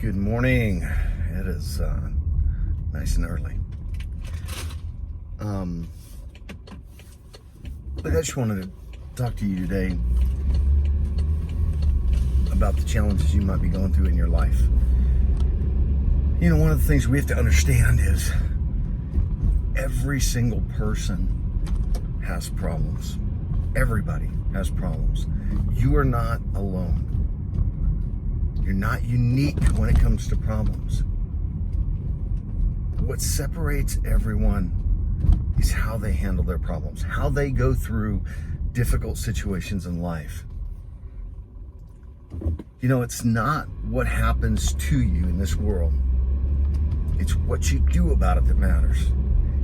Good morning. It is nice and early. But I just wanted to talk to you today about the challenges you might be going through in your life. You know, one of the things we have to understand is every single person has problems. Everybody has problems. You are not alone. You're not unique when it comes to problems. What separates everyone is how they handle their problems, how they go through difficult situations in life. You know, it's not what happens to you in this world. It's what you do about it that matters.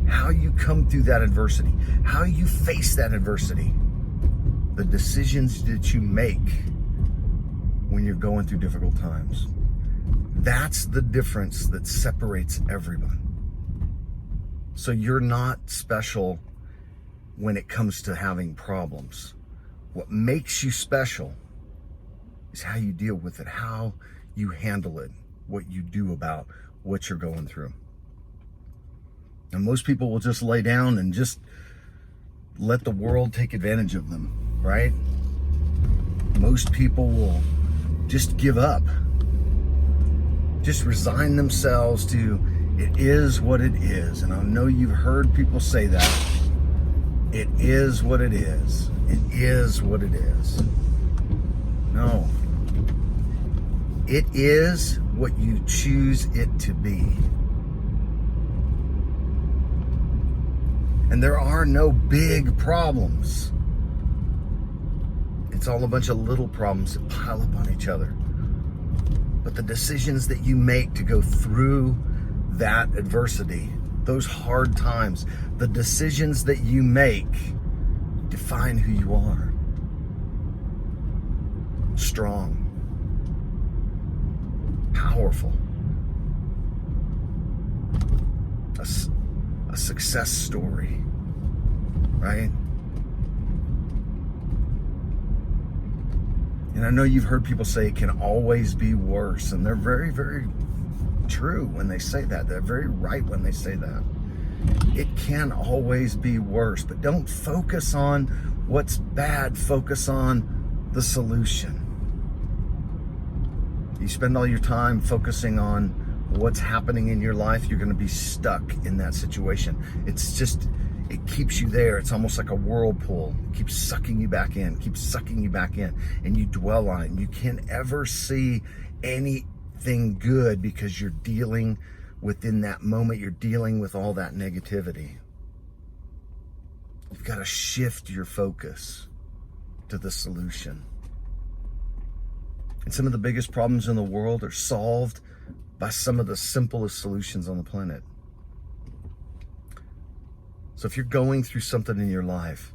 How you come through that adversity, how you face that adversity, the decisions that you make when you're going through difficult times. That's the difference that separates everyone. So you're not special when it comes to having problems. What makes you special is how you deal with it, how you handle it, what you do about what you're going through. And most people will just lay down and just let the world take advantage of them, right? Most people will just give up, just resign themselves to it is what it is. And I know you've heard people say that. It is what it is. It is what it is. No. It is what you choose it to be. And there are no big problems. It's all a bunch of little problems that pile up on each other. But the decisions that you make to go through that adversity, those hard times, the decisions that you make define who you are. Strong, powerful, a success story, right? And I know you've heard people say it can always be worse, and they're very, very true when they say that. They're very right when they say that. It can always be worse, but don't focus on what's bad. Focus on the solution. You spend all your time focusing on what's happening in your life, you're going to be stuck in that situation. It keeps you there. It's almost like a whirlpool. It keeps sucking you back in, and you dwell on it. And you can't ever see anything good because you're dealing within that moment. You're dealing with all that negativity. You've got to shift your focus to the solution. And some of the biggest problems in the world are solved by some of the simplest solutions on the planet. So if you're going through something in your life,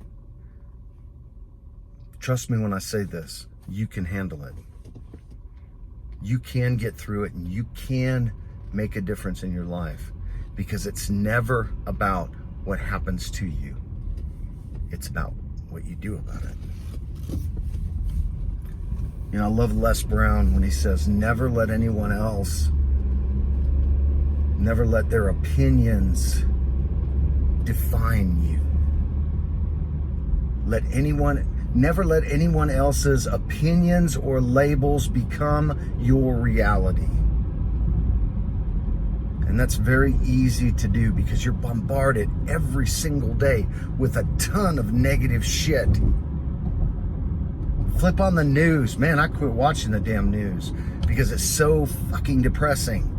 trust me when I say this, you can handle it. You can get through it, and you can make a difference in your life, because it's never about what happens to you. It's about what you do about it. You know, I love Les Brown when he says, never let their opinions define you. Never let anyone else's opinions or labels become your reality. And that's very easy to do because you're bombarded every single day with a ton of negative shit. Flip on the news. Man, I quit watching the damn news because it's so fucking depressing.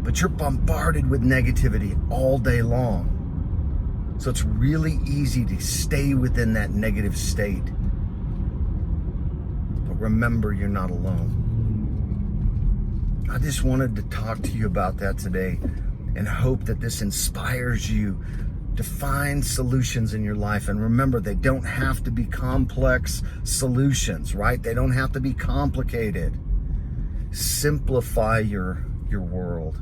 But you're bombarded with negativity all day long. So it's really easy to stay within that negative state. But remember, you're not alone. I just wanted to talk to you about that today and hope that this inspires you to find solutions in your life. And remember, they don't have to be complex solutions, right? They don't have to be complicated. Simplify your world.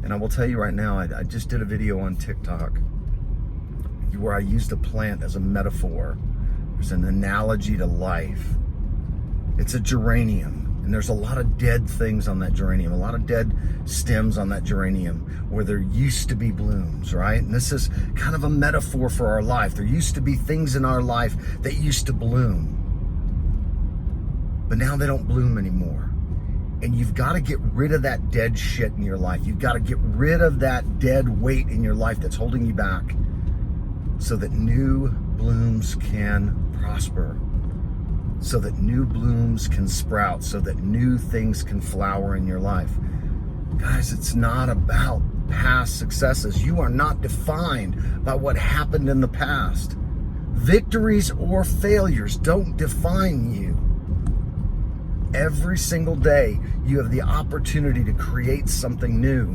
And I will tell you right now, I just did a video on TikTok where I used a plant as a metaphor. There's an analogy to life. It's a geranium. And there's a lot of dead things on that geranium, a lot of dead stems on that geranium where there used to be blooms, right? And this is kind of a metaphor for our life. There used to be things in our life that used to bloom, but now they don't bloom anymore. And you've got to get rid of that dead shit in your life. You've got to get rid of that dead weight in your life that's holding you back so that new blooms can prosper, so that new blooms can sprout, so that new things can flower in your life. Guys, it's not about past successes. You are not defined by what happened in the past. Victories or failures don't define you. Every single day, you have the opportunity to create something new.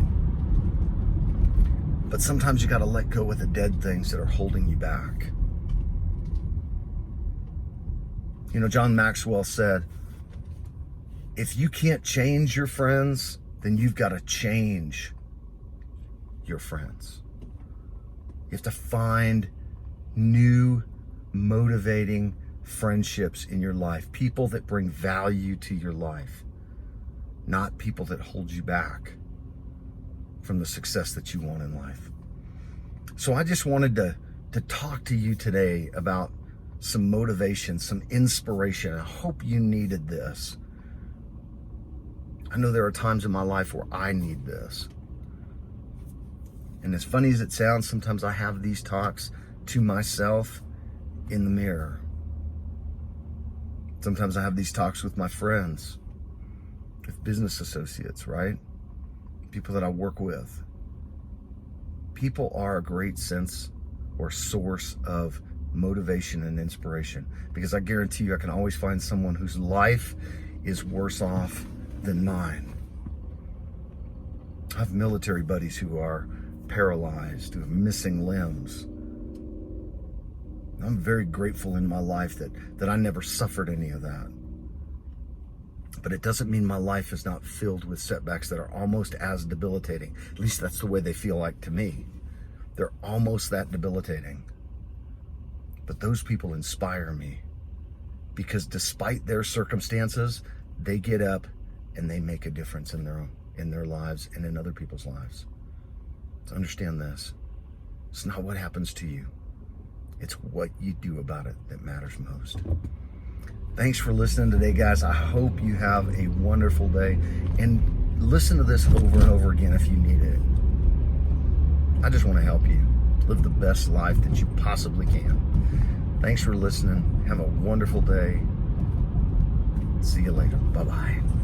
But sometimes you got to let go of the dead things that are holding you back. You know, John Maxwell said, if you can't change your friends, then you've got to change your friends. You have to find new, motivating friendships in your life, people that bring value to your life, not people that hold you back from the success that you want in life. So I just wanted to talk to you today about some motivation, some inspiration. I hope you needed this. I know there are times in my life where I need this. And as funny as it sounds, sometimes I have these talks to myself in the mirror. Sometimes I have these talks with my friends, with business associates, right? People that I work with. People are a great sense or source of motivation and inspiration, because I guarantee you I can always find someone whose life is worse off than mine. I have military buddies who are paralyzed, who have missing limbs. I'm very grateful in my life that I never suffered any of that. But it doesn't mean my life is not filled with setbacks that are almost as debilitating. At least that's the way they feel like to me. They're almost that debilitating. But those people inspire me, because despite their circumstances, they get up and they make a difference in their lives and in other people's lives. So understand this. It's not what happens to you. It's what you do about it that matters most. Thanks for listening today, guys. I hope you have a wonderful day. And listen to this over and over again if you need it. I just want to help you live the best life that you possibly can. Thanks for listening. Have a wonderful day. See you later. Bye-bye.